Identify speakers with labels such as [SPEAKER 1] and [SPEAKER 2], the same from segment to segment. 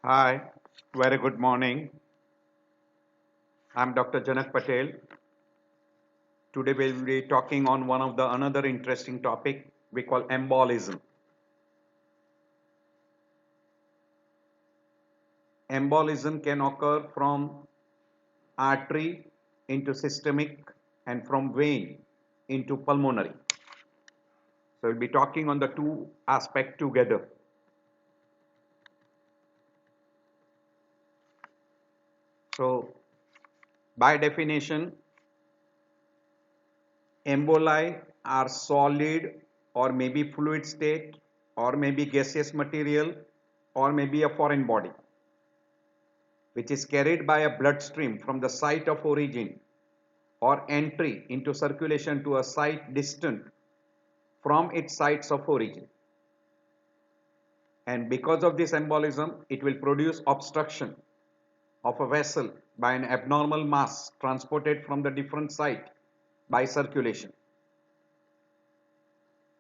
[SPEAKER 1] Hi, very good morning. I'm Dr. Janak Patel. Today we'll be talking on one of the another interesting topic we call embolism. Embolism can occur from artery into systemic and from vein into pulmonary. So we'll be talking on the two aspects together. So by definition, emboli are solid or maybe fluid state or maybe gaseous material or maybe a foreign body which is carried by a bloodstream from the site of origin or entry into circulation to a site distant from its sites of origin. And because of this embolism, it will produce obstruction of a vessel by an abnormal mass transported from the different site by circulation.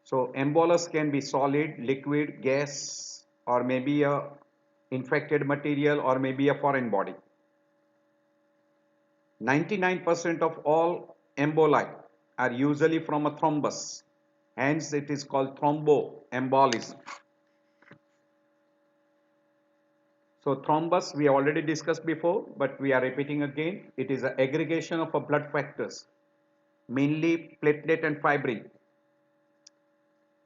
[SPEAKER 1] So embolus can be solid, liquid, gas, or maybe a infected material or maybe a foreign body. 99% of all emboli are usually from a thrombus, hence it is called thromboembolism. So thrombus we already discussed before, but we are repeating again. It is an aggregation of a blood factors, mainly platelet and fibrin,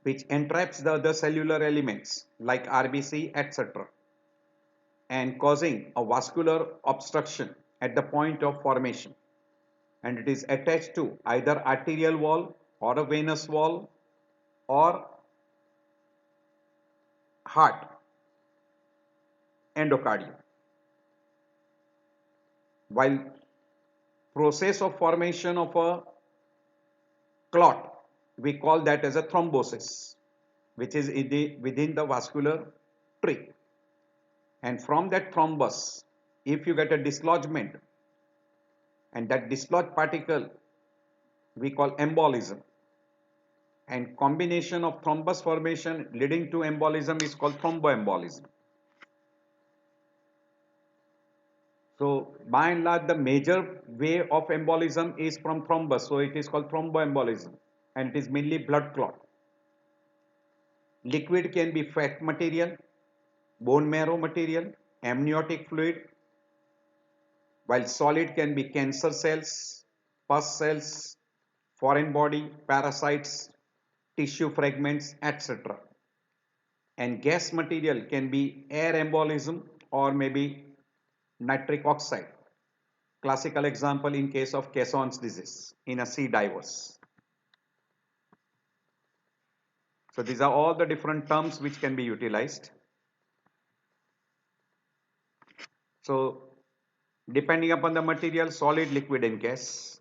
[SPEAKER 1] which entraps the other cellular elements like RBC, etc., and causing a vascular obstruction at the point of formation. And it is attached to either arterial wall or a venous wall or heart endocardium. While process of formation of a clot, we call that as a thrombosis, which is within the vascular tree. And from that thrombus, if you get a dislodgement, and that dislodged particle we call embolism, and combination of thrombus formation leading to embolism is called thromboembolism. So by and large, the major way of embolism is from thrombus, so it is called thromboembolism, and it is mainly blood clot. Liquid can be fat material, bone marrow material, amniotic fluid, while solid can be cancer cells, pus cells, foreign body, parasites, tissue fragments, etc. And gas material can be air embolism or maybe nitric oxide. Classical example in case of Caisson's disease in a sea divers. So these are all the different terms which can be utilized. So depending upon the material, solid, liquid and gas.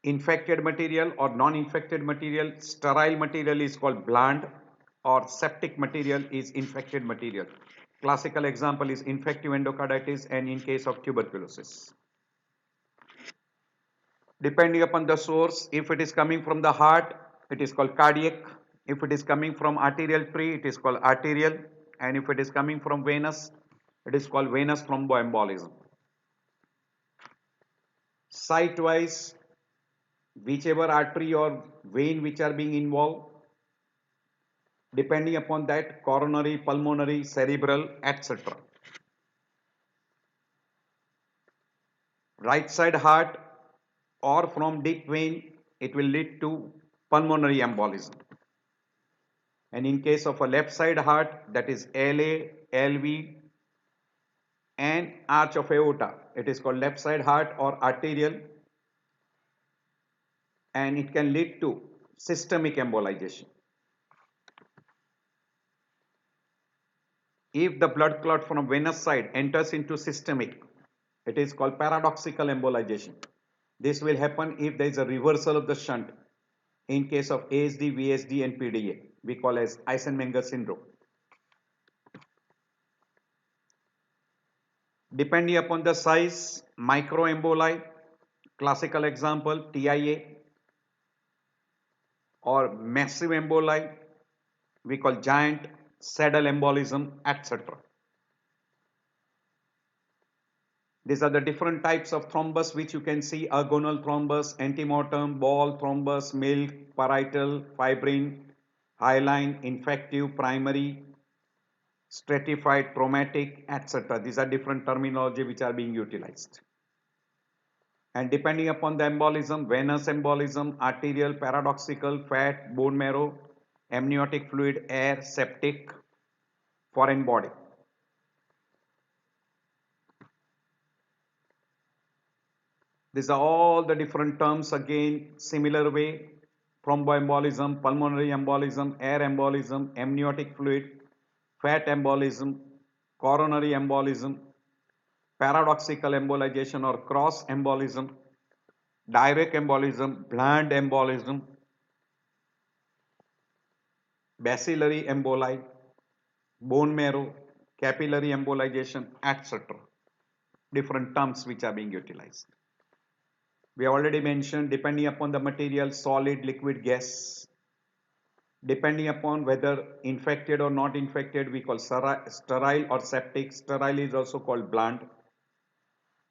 [SPEAKER 1] Infected material or non-infected material, sterile material is called bland, or septic material is infected material. Classical example is infective endocarditis and in case of tuberculosis. Depending upon the source, if it is coming from the heart, it is called cardiac. If it is coming from arterial tree, it is called arterial. And if it is coming from venous, it is called venous thromboembolism. Site wise, whichever artery or vein which are being involved, depending upon that, coronary, pulmonary, cerebral, etc. Right side heart or from deep vein, it will lead to pulmonary embolism. And in case of a left side heart, that is LA, LV and arch of aorta, it is called left side heart or arterial, and it can lead to systemic embolization. If the blood clot from venous side enters into systemic, it is called paradoxical embolization. This will happen if there is a reversal of the shunt in case of ASD, VSD and PDA. We call as Eisenmenger syndrome. Depending upon the size, microemboli, classical example TIA, or massive emboli, we call giant saddle embolism, etc. These are the different types of thrombus which you can see: agonal thrombus, antemortem, ball thrombus, milk, parietal, fibrin, hyaline, infective, primary, stratified, traumatic, etc. These are different terminology which are being utilized. And depending upon the embolism, venous embolism, arterial, paradoxical, fat, bone marrow, amniotic fluid, air, septic, foreign body. These are all the different terms, again similar way: thromboembolism, pulmonary embolism, air embolism, amniotic fluid, fat embolism, coronary embolism, paradoxical embolization or cross embolism, direct embolism, bland embolism, bacillary emboli, bone marrow, capillary embolization, etc. Different terms which are being utilized. We already mentioned, depending upon the material, solid, liquid, gas. Depending upon whether infected or not infected, we call sterile or septic. Sterile is also called bland.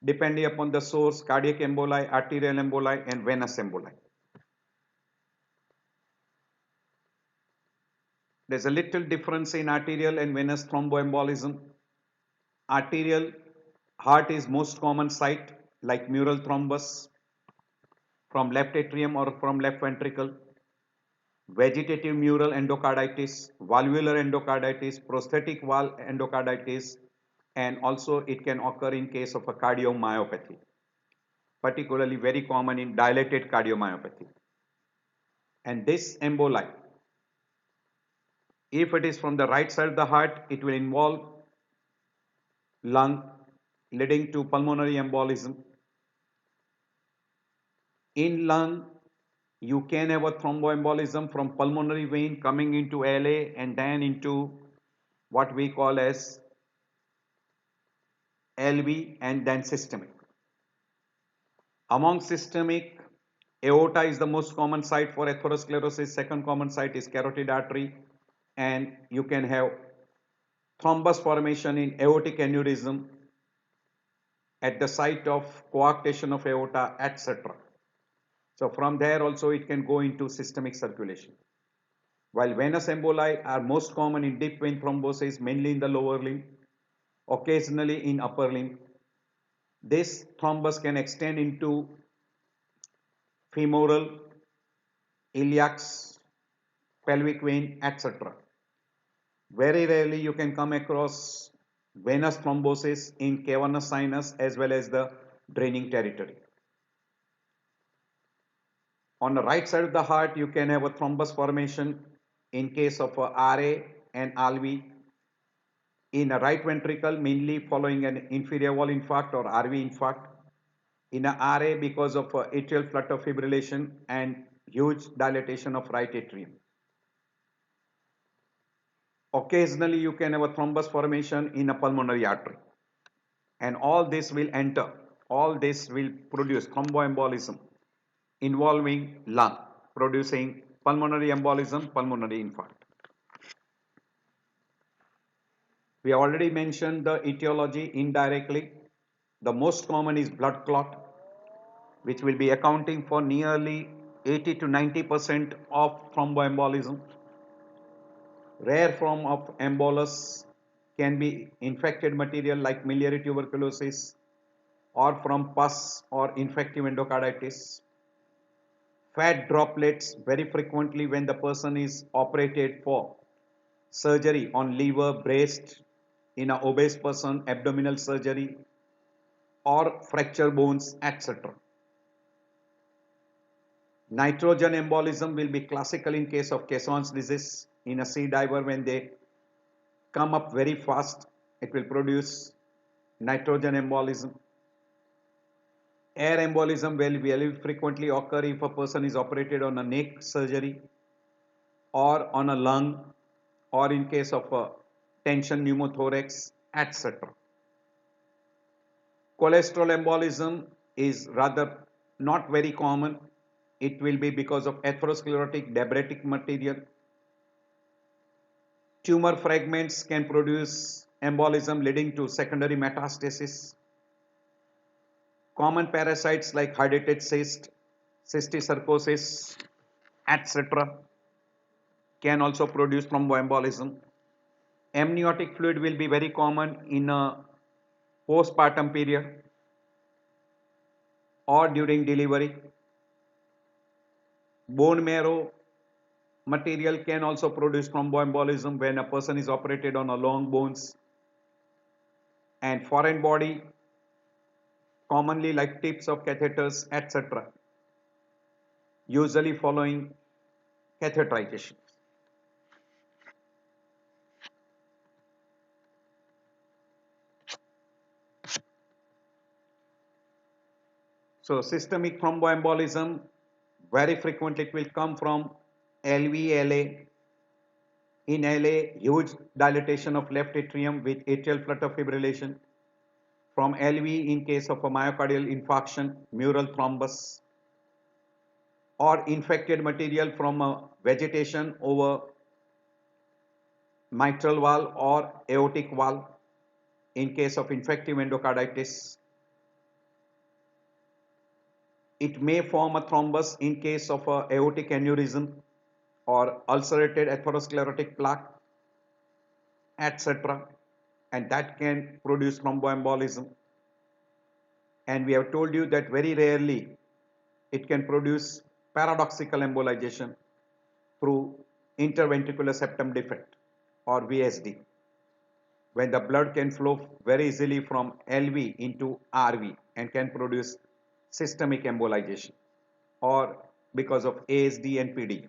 [SPEAKER 1] Depending upon the source, cardiac emboli, arterial emboli, and venous emboli. There's a little difference in arterial and venous thromboembolism. Arterial, heart is most common site, like mural thrombus from left atrium or from left ventricle, vegetative mural endocarditis, valvular endocarditis, prosthetic valve endocarditis, and also it can occur in case of a cardiomyopathy, particularly very common in dilated cardiomyopathy. And this emboli, if it is from the right side of the heart, it will involve lung, leading to pulmonary embolism. In lung, you can have a thromboembolism from pulmonary vein coming into LA and then into what we call as LV and then systemic. Among systemic, aorta is the most common site for atherosclerosis. Second common site is carotid artery, and you can have thrombus formation in aortic aneurysm at the site of coarctation of aorta, etc. So from there also it can go into systemic circulation. While venous emboli are most common in deep vein thrombosis, mainly in the lower limb, occasionally in upper limb. This thrombus can extend into femoral, iliac, pelvic vein, etc. Very rarely you can come across venous thrombosis in cavernous sinus as well as the draining territory. On the right side of the heart, you can have a thrombus formation in case of a RA and alvi in a right ventricle, mainly following an inferior wall infarct or RV infarct. In a RA because of atrial flutter fibrillation and huge dilatation of right atrium. Occasionally you can have a thrombus formation in a pulmonary artery, and all this will produce thromboembolism involving lung, producing pulmonary embolism, pulmonary infarct. We already mentioned the etiology indirectly. The most common is blood clot, which will be accounting for nearly 80 to 90% of thromboembolism. Rare form of embolus can be infected material like miliary tuberculosis or from pus or infective endocarditis. Fat droplets very frequently when the person is operated for surgery on liver, breast, in an obese person, abdominal surgery, or fracture bones, etc. Nitrogen embolism will be classical in case of Caisson's disease. In a sea diver, when they come up very fast, it will produce nitrogen embolism. Air embolism will very frequently occur if a person is operated on a neck surgery or on a lung or in case of a tension pneumothorax, etc. Cholesterol embolism is rather not very common. It will be because of atherosclerotic diabetic material. Tumor fragments can produce embolism leading to secondary metastasis. Common parasites like hydatid cyst, cysticercosis, etc. can also produce thromboembolism. Amniotic fluid will be very common in a postpartum period or during delivery. Bone marrow material can also produce thromboembolism when a person is operated on a long bones. And foreign body, commonly like tips of catheters, etc., usually following catheterization. So systemic thromboembolism, very frequently it will come from LV, In LA, huge dilatation of left atrium with atrial flutter fibrillation. From LV in case of a myocardial infarction, mural thrombus, or infected material from a vegetation over mitral valve or aortic valve in case of infective endocarditis. It may form a thrombus in case of a aortic aneurysm or ulcerated atherosclerotic plaque, etc., and that can produce thromboembolism. And we have told you that very rarely it can produce paradoxical embolization through interventricular septum defect or VSD, when the blood can flow very easily from LV into RV and can produce systemic embolization, or because of ASD and PD.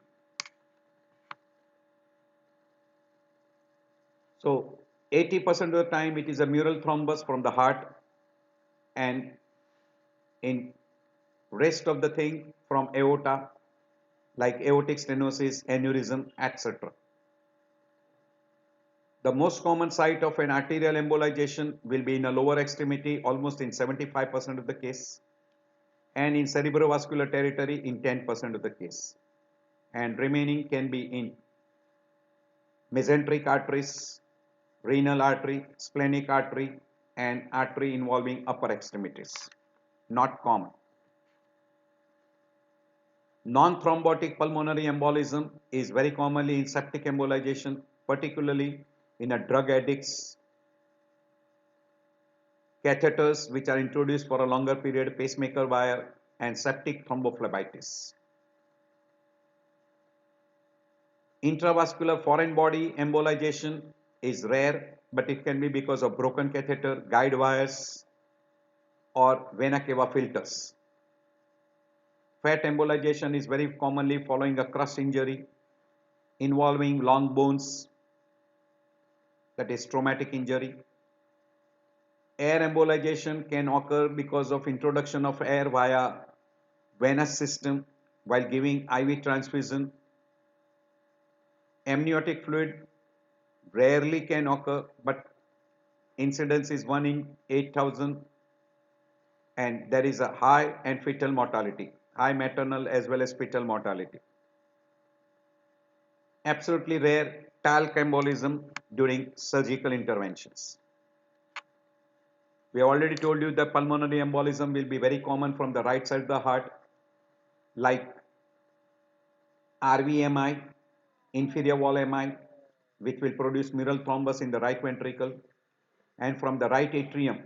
[SPEAKER 1] So 80% of the time it is a mural thrombus from the heart, and in rest of the thing from aorta like aortic stenosis, aneurysm, etc. The most common site of an arterial embolization will be in a lower extremity almost in 75% of the case, and in cerebrovascular territory in 10% of the case, and remaining can be in mesenteric arteries, renal artery, splenic artery, and artery involving upper extremities. Not common. Non-thrombotic pulmonary embolism is very commonly in septic embolization, particularly in a drug addicts, catheters which are introduced for a longer period, pacemaker wire, and septic thrombophlebitis. Intravascular foreign body embolization is rare, but it can be because of broken catheter, guide wires, or vena cava filters. Fat embolization is very commonly following a crush injury involving long bones, that is traumatic injury. Air embolization can occur because of introduction of air via venous system while giving IV transfusion. Amniotic fluid rarely can occur, but incidence is 1 in 8,000, and there is a high and fetal mortality, high maternal as well as fetal mortality. Absolutely rare talc embolism during surgical interventions. We have already told you that pulmonary embolism will be very common from the right side of the heart, like RVMI, inferior wall MI, which will produce mural thrombus in the right ventricle, and from the right atrium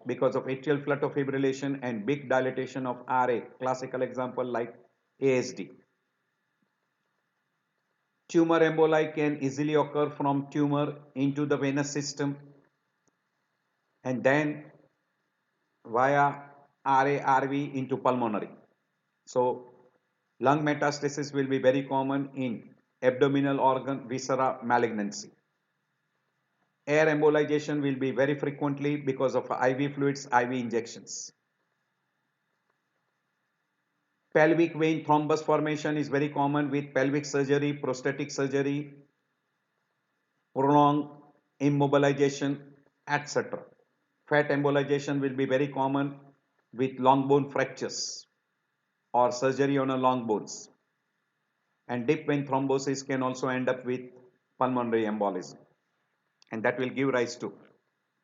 [SPEAKER 1] because of atrial flutter fibrillation and big dilatation of RA, classical example like ASD. Tumor emboli can easily occur from tumor into the venous system and then via RA-RV into pulmonary. So lung metastasis will be very common in abdominal organ viscera malignancy. Air embolization will be very frequently because of IV fluids, IV injections. Pelvic vein thrombus formation is very common with pelvic surgery, prosthetic surgery, prolonged immobilization, etc. Fat embolization will be very common with long bone fractures or surgery on a long bones. And deep vein thrombosis can also end up with pulmonary embolism, and that will give rise to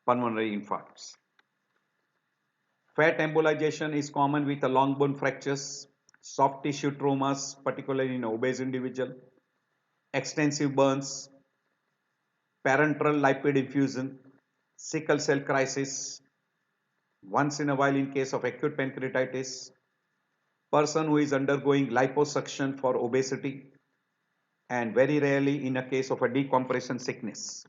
[SPEAKER 1] pulmonary infarcts. Fat embolization is common with the long bone fractures, soft tissue traumas, particularly in obese individual, extensive burns, parenteral lipid infusion, sickle cell crisis, once in a while in case of acute pancreatitis, person who is undergoing liposuction for obesity, and very rarely in a case of a decompression sickness.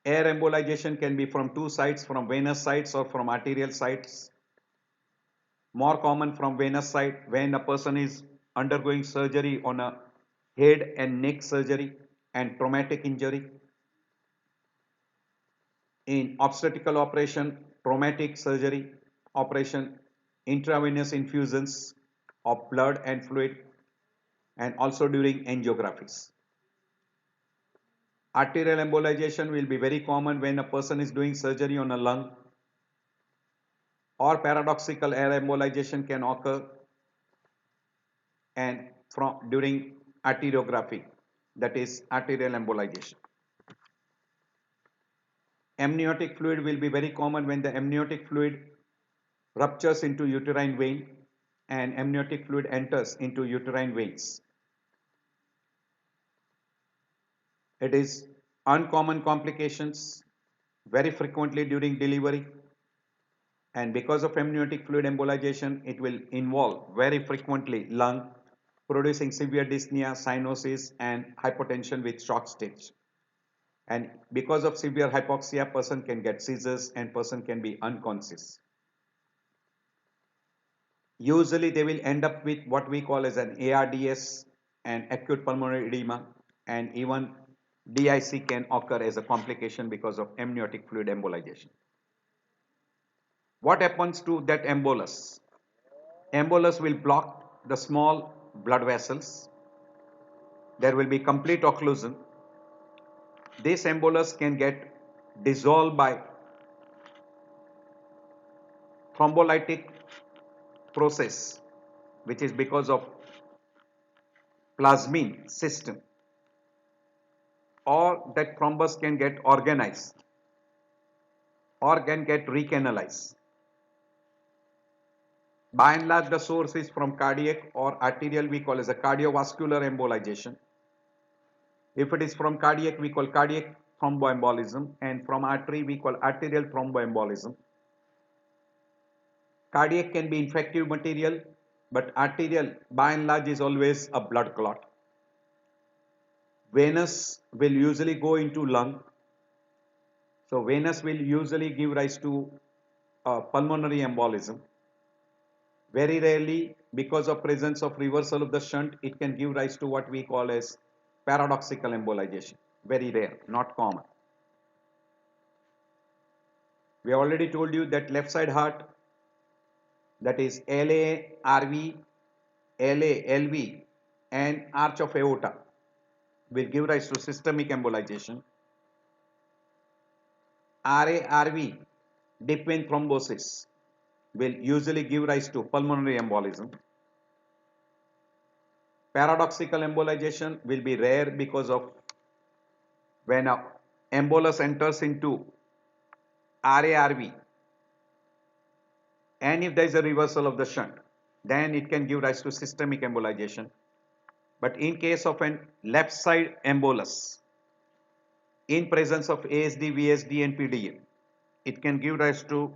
[SPEAKER 1] Air embolization can be from two sites, from venous sites or from arterial sites. More common from venous site when a person is undergoing surgery on a head and neck surgery and traumatic injury. In obstetrical operation, traumatic surgery operation, intravenous infusions of blood and fluid, and also during angiographies. Arterial embolization will be very common when a person is doing surgery on a lung, or paradoxical air embolization can occur and during arteriography, that is arterial embolization. Amniotic fluid will be very common when the amniotic fluid ruptures into uterine vein and amniotic fluid enters into uterine veins. It is uncommon complications very frequently during delivery, and because of amniotic fluid embolization, it will involve very frequently lung, producing severe dyspnea, cyanosis, and hypotension with shock stage. And because of severe hypoxia, person can get seizures and person can be unconscious. Usually they will end up with what we call as an ARDS and acute pulmonary edema, and even DIC can occur as a complication because of amniotic fluid embolization. What happens to that embolus? Embolus will block the small blood vessels. There will be complete occlusion. This embolus can get dissolved by thrombolytic process, which is because of plasmin system, or that thrombus can get organized or can get recanalized. By and large, the source is from cardiac or arterial, we call as a cardiovascular embolization. If it is from cardiac, we call cardiac thromboembolism, and from artery, we call arterial thromboembolism. Cardiac can be infective material, but arterial by and large is always a blood clot. Venous will usually go into lung. So venous will usually give rise to pulmonary embolism. Very rarely, because of presence of reversal of the shunt, it can give rise to what we call as paradoxical embolization. Very rare, not common. We already told you that left side heart, that is LA, RV, LA, LV, and arch of aorta will give rise to systemic embolization. RA, RV, deep vein thrombosis will usually give rise to pulmonary embolism. Paradoxical embolization will be rare because of when a embolus enters into RARV, and if there is a reversal of the shunt, then it can give rise to systemic embolization. But in case of an left side embolus, in presence of ASD, VSD, and PDA, it can give rise to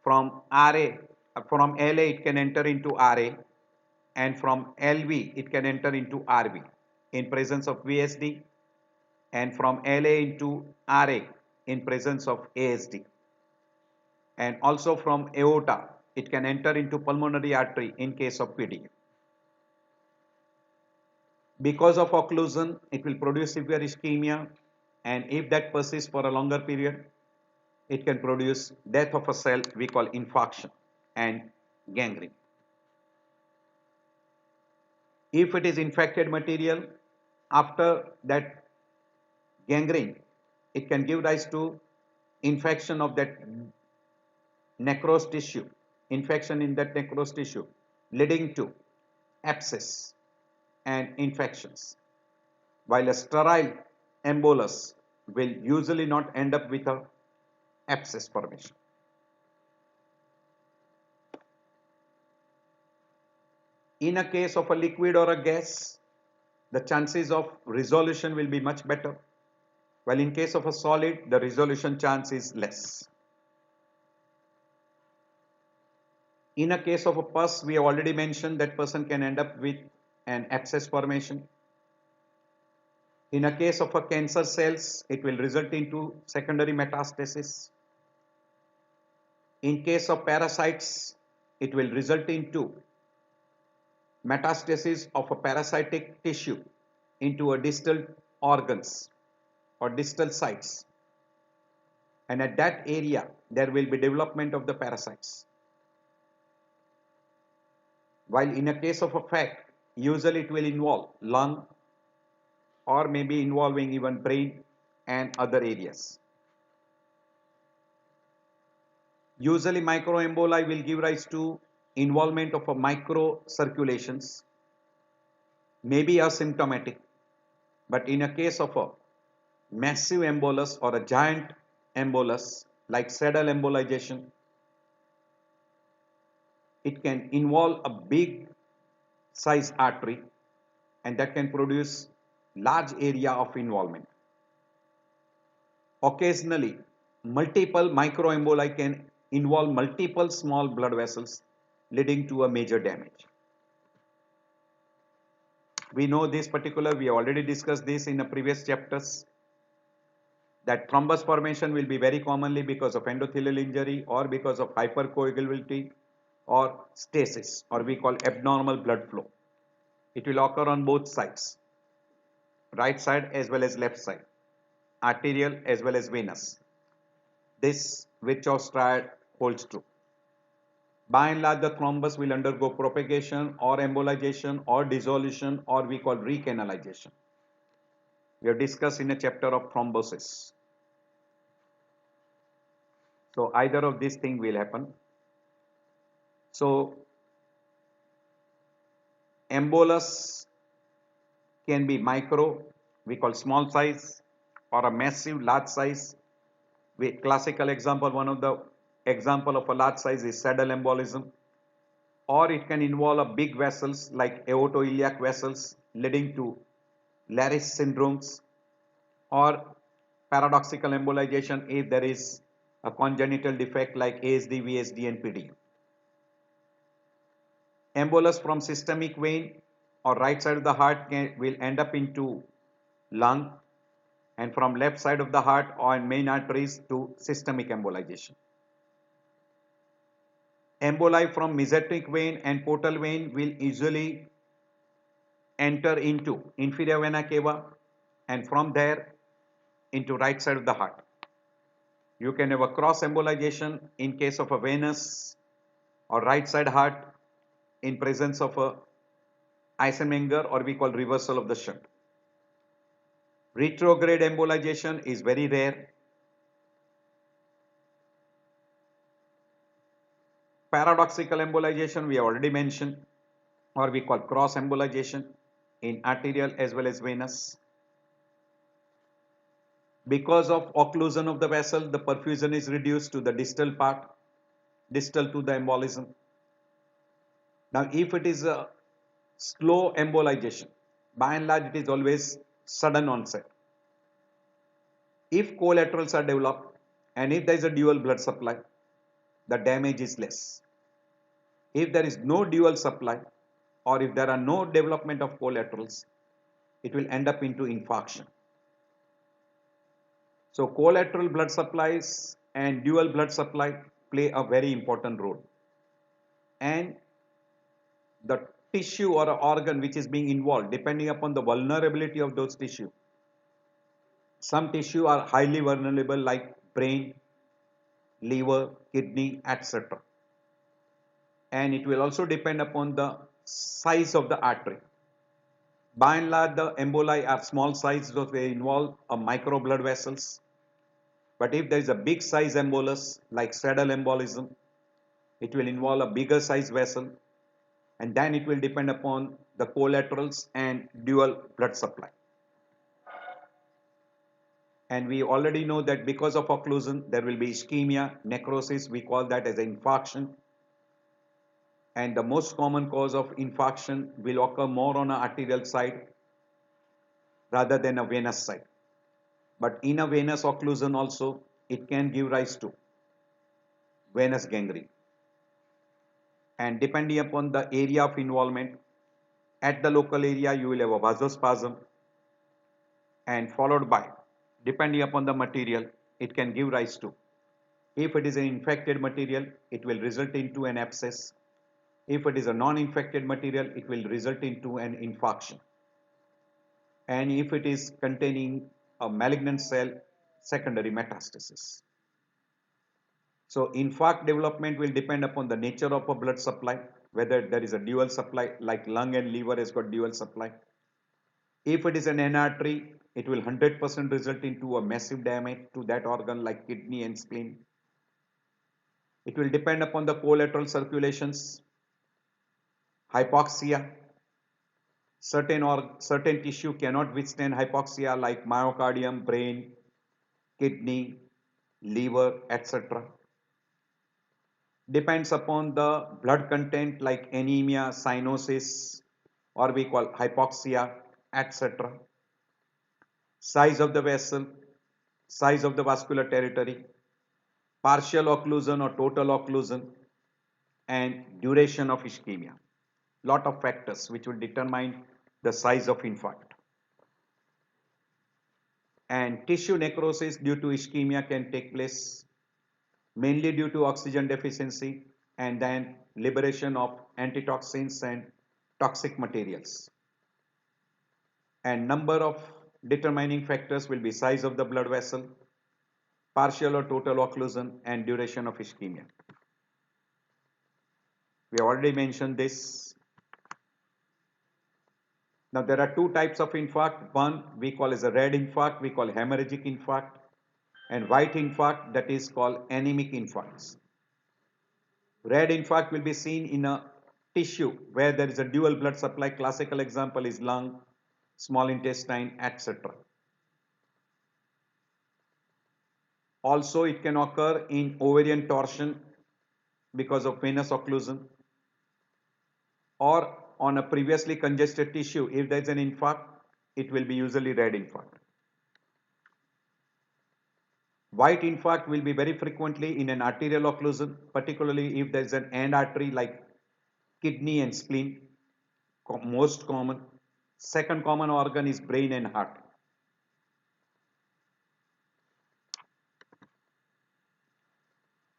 [SPEAKER 1] from LA it can enter into RA, and from LV it can enter into RV in presence of VSD, and from LA into RA in presence of ASD, and also from aorta it can enter into pulmonary artery in case of PDA. Because of occlusion, it will produce severe ischemia, and if that persists for a longer period, it can produce death of a cell we call infarction and gangrene. If it is infected material, after that gangrene, it can give rise to infection of that necrosed tissue, infection in that necrosed tissue, leading to abscess and infections. while a sterile embolus will usually not end up with a abscess formation. In a case of a liquid or a gas, the chances of resolution will be much better, while in case of a solid, the resolution chance is less. In a case of a pus, we have already mentioned that person can end up with an abscess formation. In a case of a cancer cells, it will result into secondary metastasis. In case of parasites, it will result into metastasis of a parasitic tissue into a distal organs or distal sites, and at that area there will be development of the parasites. While in a case of a FAC, usually it will involve lung or maybe involving even brain and other areas. Usually microemboli will give rise to involvement of a microcirculations, maybe asymptomatic, but in a case of a massive embolus or a giant embolus like saddle embolization, it can involve a big size artery and that can produce large area of involvement. Occasionally, multiple microemboli can involve multiple small blood vessels, leading to a major damage. We know this particular, we already discussed this in the previous chapters, that thrombus formation will be very commonly because of endothelial injury or because of hypercoagulability or stasis, or we call abnormal blood flow. It will occur on both sides, right side as well as left side, arterial as well as venous. This Virchow's triad holds true. By and large, the thrombus will undergo propagation or embolization or dissolution, or we call recanalization. We have discussed in a chapter of thrombosis. So either of these things will happen. So embolus can be micro, we call small size, or a massive large size. With classical example, one of the example of a large size is saddle embolism, or it can involve a big vessels like aortoiliac vessels leading to Laris syndromes, or paradoxical embolization if there is a congenital defect like ASD, VSD and PD. Embolus from systemic vein or right side of the heart will end up into lung, and from left side of the heart or main arteries to systemic embolization. Emboli from mesenteric vein and portal vein will usually enter into inferior vena cava and from there into right side of the heart. You can have a cross embolization in case of a venous or right side heart in presence of a Eisenmenger, or we call reversal of the shunt. Retrograde embolization is very rare. Paradoxical embolization we already mentioned, or we call cross embolization in arterial as well as venous. Because of occlusion of the vessel, the perfusion is reduced to the distal part, distal to the embolism. Now if it is a slow embolization, by and large it is always sudden onset. If collaterals are developed and if there is a dual blood supply, the damage is less. If there is no dual supply or if there are no development of collaterals, it will end up into infarction. So collateral blood supplies and dual blood supply play a very important role, and the tissue or organ which is being involved, depending upon the vulnerability of those tissue. Some tissue are highly vulnerable like brain, liver, kidney, etc. And it will also depend upon the size of the artery. By and large, the emboli are small size, so they involve a micro blood vessels. But if there is a big size embolus like saddle embolism, it will involve a bigger size vessel, and then it will depend upon the collaterals and dual blood supply. And we already know that because of occlusion there will be ischemia, necrosis, we call that as an infarction. And the most common cause of infarction will occur more on an arterial side rather than a venous side. But in a venous occlusion also, it can give rise to venous gangrene. And depending upon the area of involvement, at the local area you will have a vasospasm, and followed by, depending upon the material, it can give rise to, if it is an infected material, it will result into an abscess. If it is a non-infected material, it will result into an infarction. And if it is containing a malignant cell, secondary metastasis. So infarct development will depend upon the nature of a blood supply, whether there is a dual supply, like lung and liver has got dual supply. If it is an artery, it will 100% result into a massive damage to that organ like kidney and spleen. It will depend upon the collateral circulations, hypoxia. Certain tissue cannot withstand hypoxia like myocardium, brain, kidney, liver, etc. Depends upon the blood content like anemia, cyanosis, or we call hypoxia, etc. Size of the vessel, size of the vascular territory, partial occlusion or total occlusion, and duration of ischemia. Lot of factors which will determine the size of infarct. And tissue necrosis due to ischemia can take place mainly due to oxygen deficiency and then liberation of antitoxins and toxic materials. And number of determining factors will be size of the blood vessel, partial or total occlusion, and duration of ischemia. We already mentioned this. Now there are two types of infarct. One we call as a red infarct, we call hemorrhagic infarct, and white infarct, that is called anemic infarcts. Red infarct will be seen in a tissue where there is a dual blood supply. Classical example is lung, small intestine, etc. Also, it can occur in ovarian torsion because of venous occlusion, or on a previously congested tissue. If there is an infarct, it will be usually red infarct. White infarct will be very frequently in an arterial occlusion, particularly if there is an end artery like kidney and spleen, most common. Second common organ is brain and heart.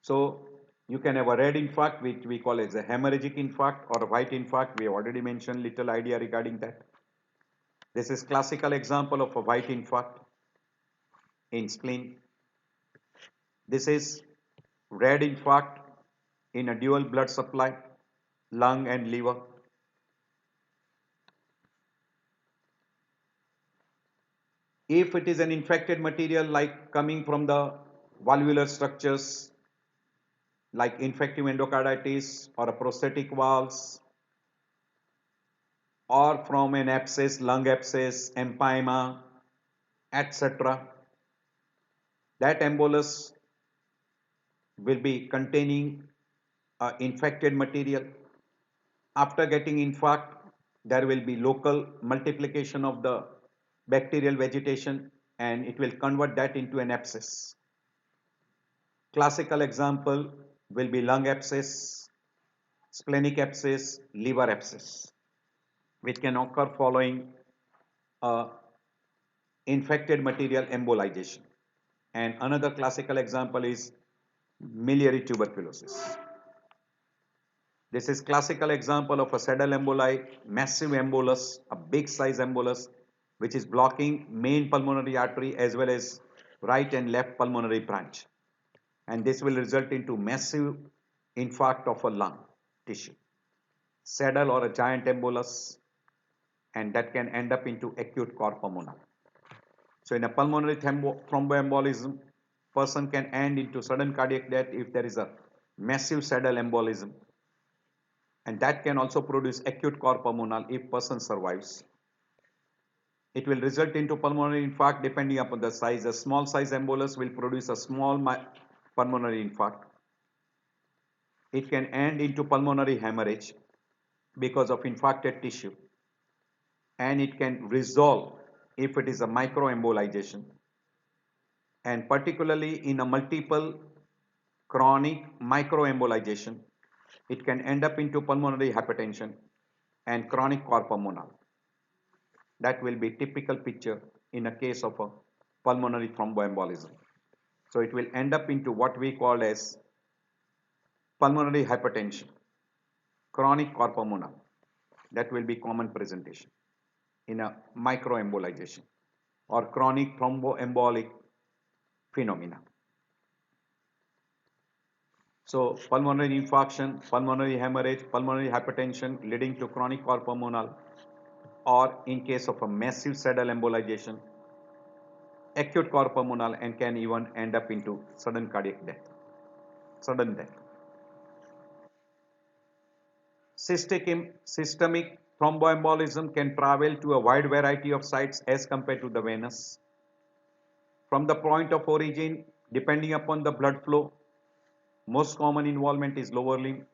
[SPEAKER 1] So you can have a red infarct, which we call as a hemorrhagic infarct, or a white infarct. We have already mentioned little idea regarding that. This is classical example of a white infarct in spleen. This is red infarct in a dual blood supply, lung and liver. If it is an infected material like coming from the valvular structures like infective endocarditis or a prosthetic valves, or from an abscess, lung abscess, empyema, etc., that embolus will be containing infected material. After getting infarct, there will be local multiplication of the bacterial vegetation and it will convert that into an abscess. Classical example will be lung abscess, splenic abscess, liver abscess, which can occur following infected material embolization. And another classical example is miliary tuberculosis. This is classical example of a saddle emboli, massive embolus, a big size embolus, which is blocking main pulmonary artery as well as right and left pulmonary branch. And this will result into massive infarct of a lung tissue, saddle or a giant embolus, and that can end up into acute cor pulmonale. So in a pulmonary thromboembolism, person can end into sudden cardiac death if there is a massive saddle embolism, and that can also produce acute cor pulmonale if person survives. It will result into pulmonary infarct depending upon the size. A small size embolus will produce a small pulmonary infarct. It can end into pulmonary hemorrhage because of infarcted tissue, and it can resolve if it is a microembolization, and particularly in a multiple chronic microembolization, it can end up into pulmonary hypertension and chronic cor pulmonale. That will be typical picture in a case of a pulmonary thromboembolism. So it will end up into what we call as pulmonary hypertension, chronic cor pulmonale. That will be common presentation in a microembolization or chronic thromboembolic phenomena. So pulmonary infarction, pulmonary hemorrhage, pulmonary hypertension leading to chronic cor pulmonale, or in case of a massive saddle embolization, acute cor pulmonale, and can even end up into sudden cardiac death, sudden death. Systemic thromboembolism can travel to a wide variety of sites as compared to the venous. From the point of origin, depending upon the blood flow, most common involvement is lower limb,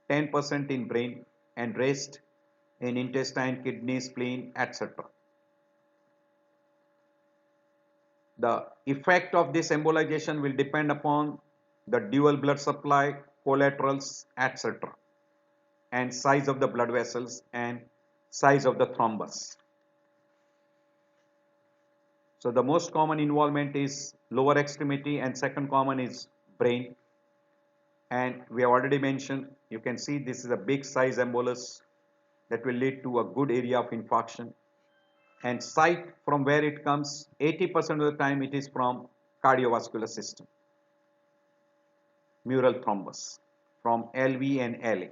[SPEAKER 1] 10% in brain, and rest in intestine, kidney, spleen, etc. The effect of this embolization will depend upon the dual blood supply, collaterals, etc., and size of the blood vessels and size of the thrombus. So the most common involvement is lower extremity, and second common is brain. And we have already mentioned, you can see this is a big size embolus that will lead to a good area of infarction. And site from where it comes, 80% of the time it is from cardiovascular system, mural thrombus from LV and LA.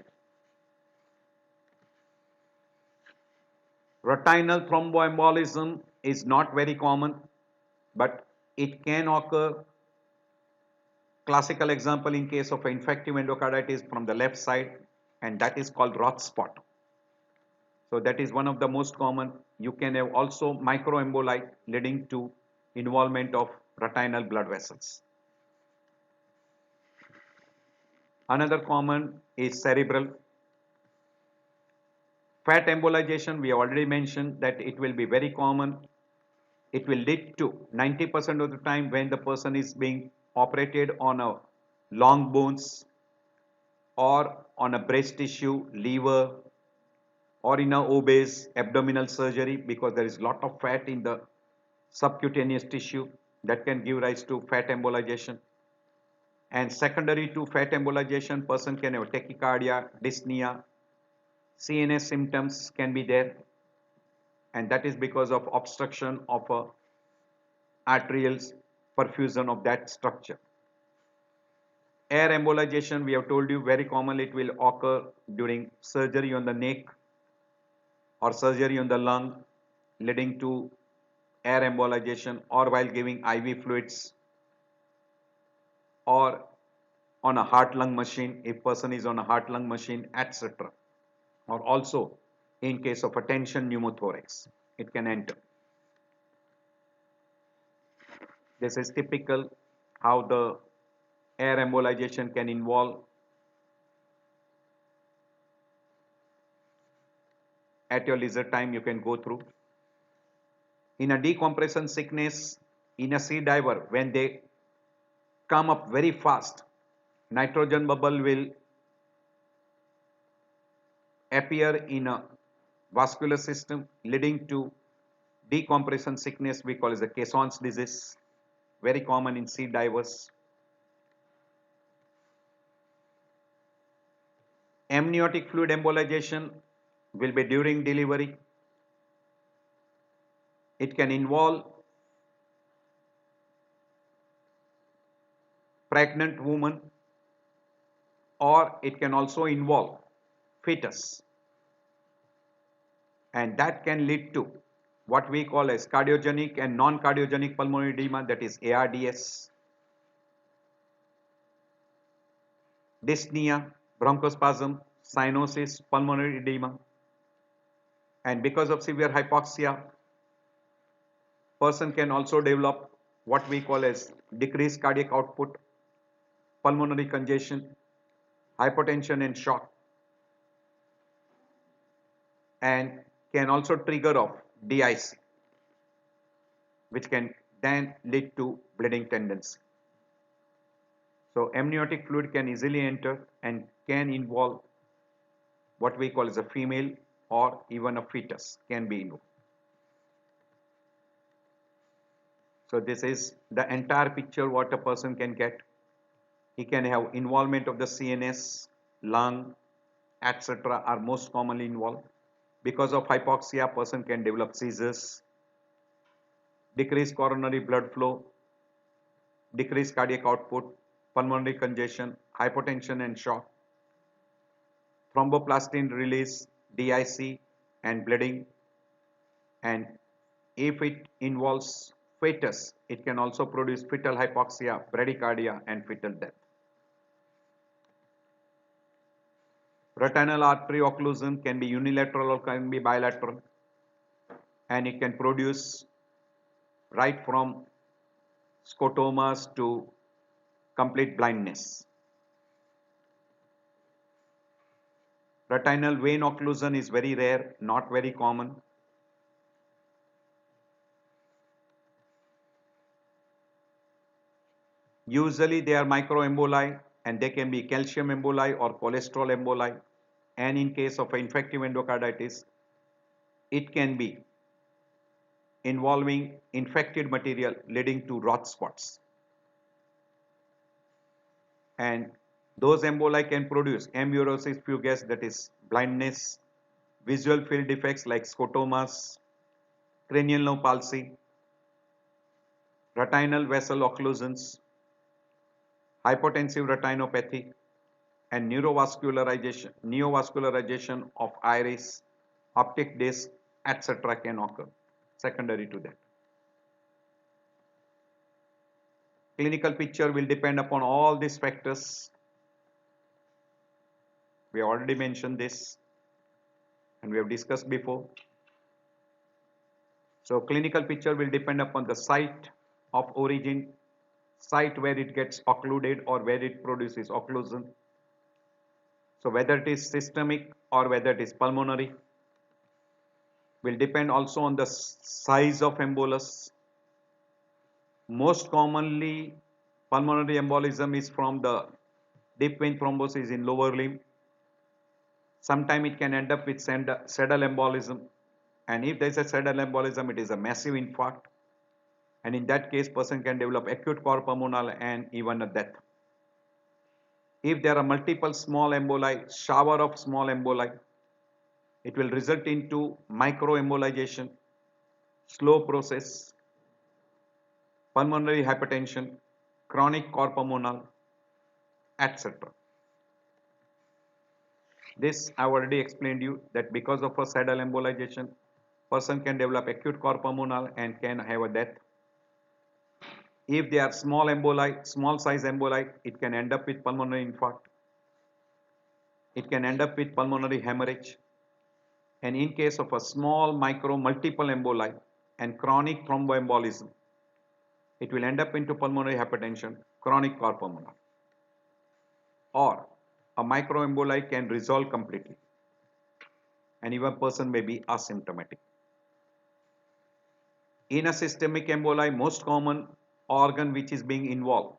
[SPEAKER 1] Retinal thromboembolism is not very common, but it can occur. Classical example in case of infective endocarditis from the left side, and that is called Roth spot. So that is one of the most common. You can have also microemboli leading to involvement of retinal blood vessels. Another common is cerebral. Fat embolization, we already mentioned that it will be very common. It will lead to 90% of the time when the person is being operated on a long bones or on a breast tissue, liver, or in a obese abdominal surgery, because there is lot of fat in the subcutaneous tissue that can give rise to fat embolization. And secondary to fat embolization, person can have tachycardia, dyspnea, CNS symptoms can be there, and that is because of obstruction of a arterial perfusion of that structure. Air embolization, we have told you very commonly it will occur during surgery on the neck or surgery on the lung, leading to air embolization, or while giving IV fluids, or on a heart-lung machine if person is on a heart-lung machine, etc. Or also in case of a tension pneumothorax, it can enter. This is typical how the air embolization can involve. At your leisure time you can go through. In a decompression sickness, in a sea diver, when they come up very fast, nitrogen bubble will appear in a vascular system leading to decompression sickness we call as a Caisson's disease, very common in sea divers. Amniotic fluid embolization will be during delivery. It can involve pregnant woman, or it can also involve fetus, and that can lead to what we call as cardiogenic and non-cardiogenic pulmonary edema, that is ARDS, dyspnea, bronchospasm, cyanosis, pulmonary edema, and because of severe hypoxia, Person can also develop what we call as decreased cardiac output, pulmonary congestion, hypotension and shock, and can also trigger off DIC, which can then lead to bleeding tendency. So amniotic fluid can easily enter and can involve what we call as a female or even a fetus can be involved. So this is the entire picture what a person can get. He can have involvement of the CNS, lung, etc. are most commonly involved. Because of hypoxia, person can develop seizures, decreased coronary blood flow, decreased cardiac output, pulmonary congestion, hypotension and shock, thromboplastin release, DIC and bleeding. And if it involves fetus, it can also produce fetal hypoxia, bradycardia and fetal death. Retinal artery occlusion can be unilateral or can be bilateral, and it can produce right from scotomas to complete blindness. Retinal vein occlusion is very rare, not very common. Usually they are microemboli and they can be calcium emboli or cholesterol emboli, and in case of infective endocarditis it can be involving infected material leading to Roth spots, and those emboli can produce amaurosis fugax, that is blindness, visual field defects like scotomas, cranial nerve palsy, retinal vessel occlusions, hypotensive retinopathy, and neovascularization of iris, optic disc, etc. can occur secondary to that. Clinical picture will depend upon all these factors. We already mentioned this and we have discussed before. So clinical picture will depend upon the site of origin, site where it gets occluded or where it produces occlusion. So whether it is systemic or whether it is pulmonary, will depend also on the size of embolus. Most commonly pulmonary embolism is from the deep vein thrombosis in lower limb. Sometimes it can end up with saddle embolism, and if there is a saddle embolism, it is a massive infarct, and in that case person can develop acute cor pulmonale and even a death. If there are multiple small emboli, shower of small emboli, it will result into microembolization, slow process, pulmonary hypertension, chronic cor pulmonale, etc. This I already explained you that because of a saddle embolization, person can develop acute cor pulmonale and can have a death. If they are small emboli, small size emboli, it can end up with pulmonary infarct. It can end up with pulmonary hemorrhage. And in case of a small micro multiple emboli and chronic thromboembolism, it will end up into pulmonary hypertension, chronic cor pulmonale. Or a microemboli can resolve completely and even person may be asymptomatic. In a systemic emboli, most common organ which is being involved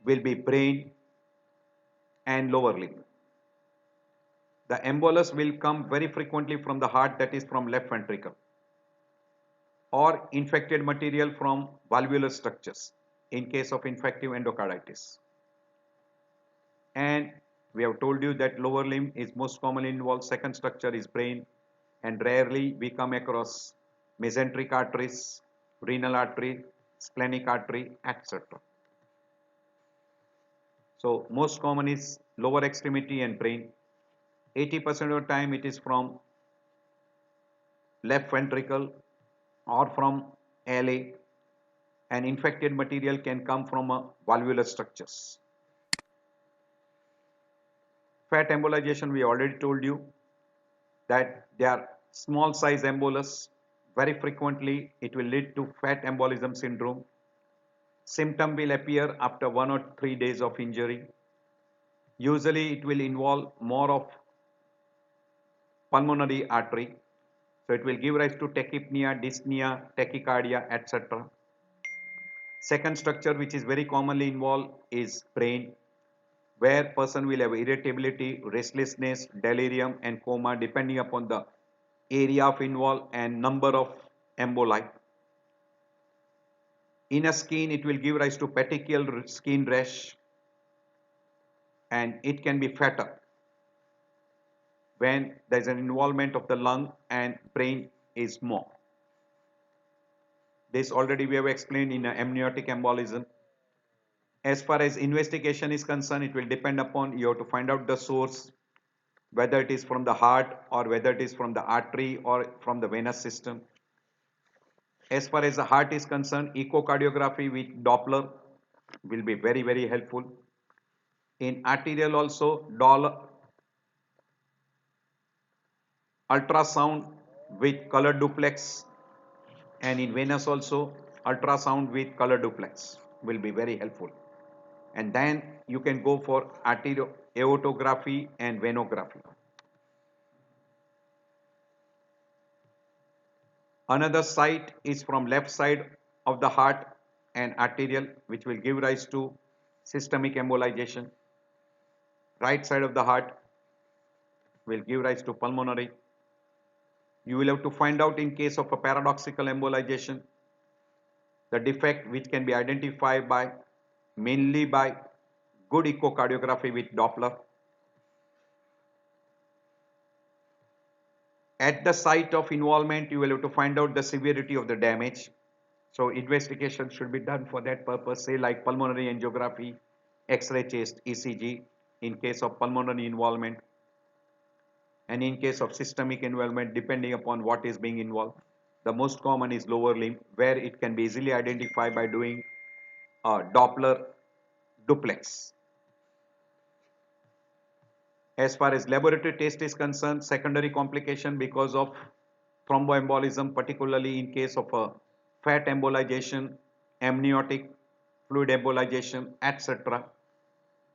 [SPEAKER 1] will be brain and lower limb. The embolus will come very frequently from the heart, that is from left ventricle, or infected material from valvular structures in case of infective endocarditis. And we have told you that lower limb is most commonly involved, second structure is brain, and rarely we come across mesenteric arteries, renal artery, splenic artery, etc. So most common is lower extremity and brain. 80% of the time it is from left ventricle or from LA, and infected material can come from valvular structures. Fat embolization, we already told you that they are small size embolus, Very frequently, it will lead to fat embolism syndrome. Symptom will appear after 1 or 3 days of injury. Usually, it will involve more of pulmonary artery. So, it will give rise to tachypnea, dyspnea, tachycardia, etc. Second structure which is very commonly involved is brain, where person will have irritability, restlessness, delirium and coma depending upon the area of involved and number of emboli. In a skin, it will give rise to petechial skin rash, and it can be fatal when there is an involvement of the lung and brain is more. This already we have explained in amniotic embolism. As far as investigation is concerned, it will depend upon you have to find out the source, whether it is from the heart or whether it is from the artery or from the venous system. As far as the heart is concerned, echocardiography with Doppler will be very helpful. In arterial also, ultrasound with color duplex, and in venous also ultrasound with color duplex will be very helpful. And then you can go for arterial aortography and venography. Another site is from left side of the heart and arterial, which will give rise to systemic embolization. Right side of the heart will give rise to pulmonary. You will have to find out in case of a paradoxical embolization the defect, which can be identified by mainly by good echocardiography with Doppler. At the site of involvement, you will have to find out the severity of the damage. So investigation should be done for that purpose, say like pulmonary angiography, X-ray chest, ECG in case of pulmonary involvement, and in case of systemic involvement depending upon what is being involved. The most common is lower limb, where it can be easily identified by doing a Doppler duplex. As far as laboratory test is concerned, secondary complication because of thromboembolism, particularly in case of a fat embolization, amniotic fluid embolization, etc.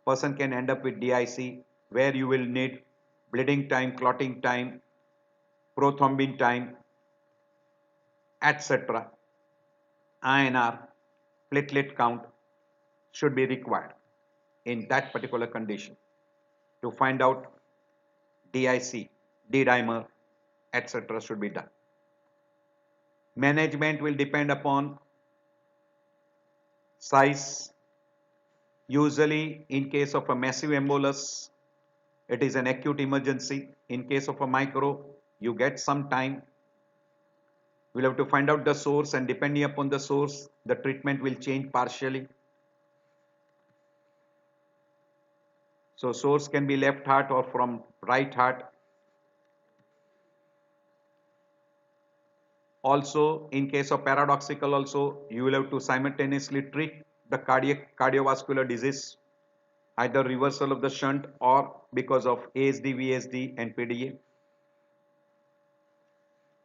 [SPEAKER 1] Person can end up with DIC, where you will need bleeding time, clotting time, prothrombin time, etc. INR, platelet count should be required in that particular condition to find out DIC, D-dimer, etc. should be done. Management will depend upon size. Usually in case of a massive embolus, it is an acute emergency. In case of a micro, you get some time. We'll have to find out the source, and depending upon the source, the treatment will change partially. So source can be left heart or from right heart. Also, in case of paradoxical also, you will have to simultaneously treat the cardiovascular disease, either reversal of the shunt or because of ASD, VSD and PDA.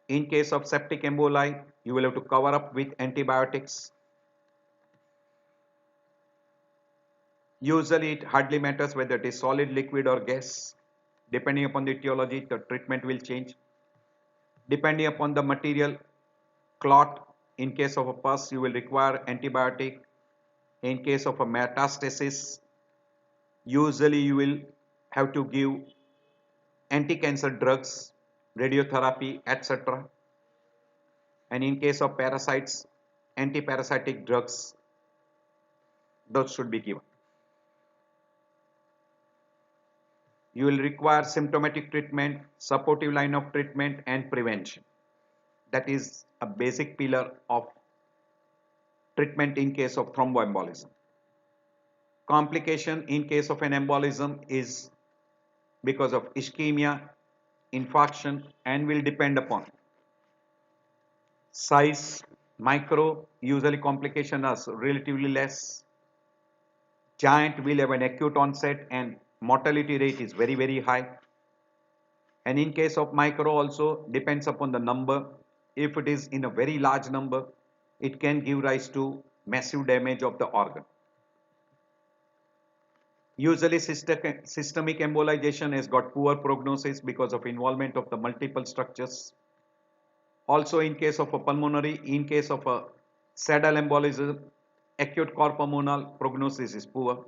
[SPEAKER 1] In case of septic emboli, you will have to cover up with antibiotics. Usually it hardly matters whether it is solid, liquid or gas. Depending upon the etiology, the treatment will change. Depending upon the material, clot, in case of a pus, you will require antibiotic. In case of a metastasis, usually you will have to give anti-cancer drugs, radiotherapy, etc. And in case of parasites, anti-parasitic drugs, those should be given. You will require symptomatic treatment, supportive line of treatment and prevention. That is a basic pillar of treatment in case of thromboembolism. Complication in case of an embolism is because of ischemia, infarction, and will depend upon size. Micro, usually complications are relatively less. Giant will have an acute onset and mortality rate is very high. And in case of micro also depends upon the number. if it is in a very large number, it can give rise to massive damage of the organ. Usually systemic embolization has got poor prognosis because of involvement of the multiple structures. Also in case of a pulmonary, in case of a saddle embolism, acute corpulmonal prognosis is poor.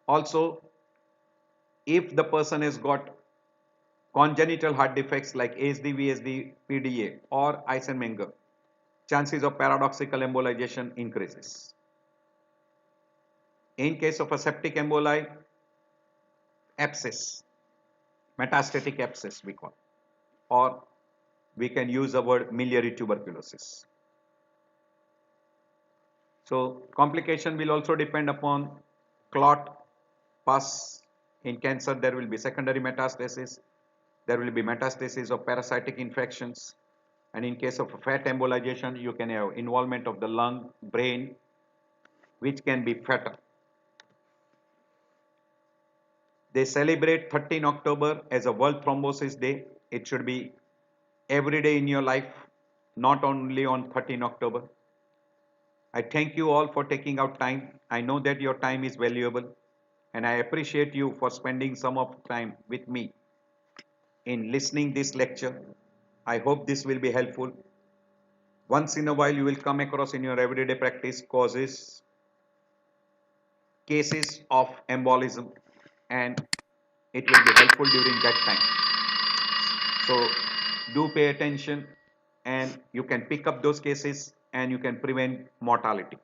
[SPEAKER 1] Also, if the person has got congenital heart defects like ASD, VSD, PDA or Eisenmenger, chances of paradoxical embolization increases. In case of a septic emboli, abscess, metastatic abscess we call, or we can use the word miliary tuberculosis. So complication will also depend upon clot, pus. In cancer there will be secondary metastasis, there will be metastasis of parasitic infections, and in case of fat embolization you can have involvement of the lung, brain, which can be fatal. They celebrate 13 October as a World Thrombosis Day. It should be every day in your life, not only on 13 October. I thank you all for taking out time. I know that your time is valuable, and I appreciate you for spending some of time with me in listening this lecture. I hope this will be helpful. Once in a while you will come across in your everyday practice cases of embolism, and it will be helpful during that time. So do pay attention, and you can pick up those cases and you can prevent mortality.